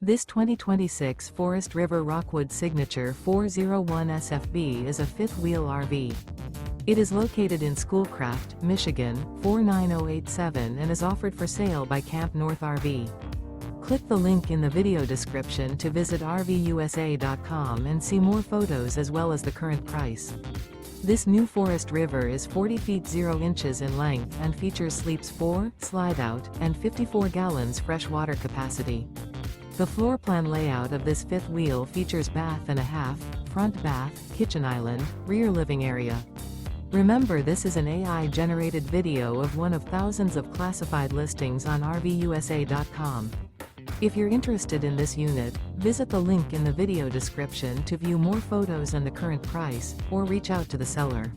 This 2026 Forest River Rockwood Signature 401 SFB is a fifth-wheel RV. It is located in Schoolcraft, Michigan, 49087 and is offered for sale by CampNorth RV. Click the link in the video description to visit RVUSA.com and see more photos as well as the current price. This new Forest River is 40 feet 0 inches in length and features sleeps 4, slide-out, and 54 gallons fresh water capacity. The floor plan layout of this fifth wheel features bath and a half, front bath, kitchen island, rear living area. Remember, this is an AI-generated video of one of thousands of classified listings on RVUSA.com. If you're interested in this unit, visit the link in the video description to view more photos and the current price, or reach out to the seller.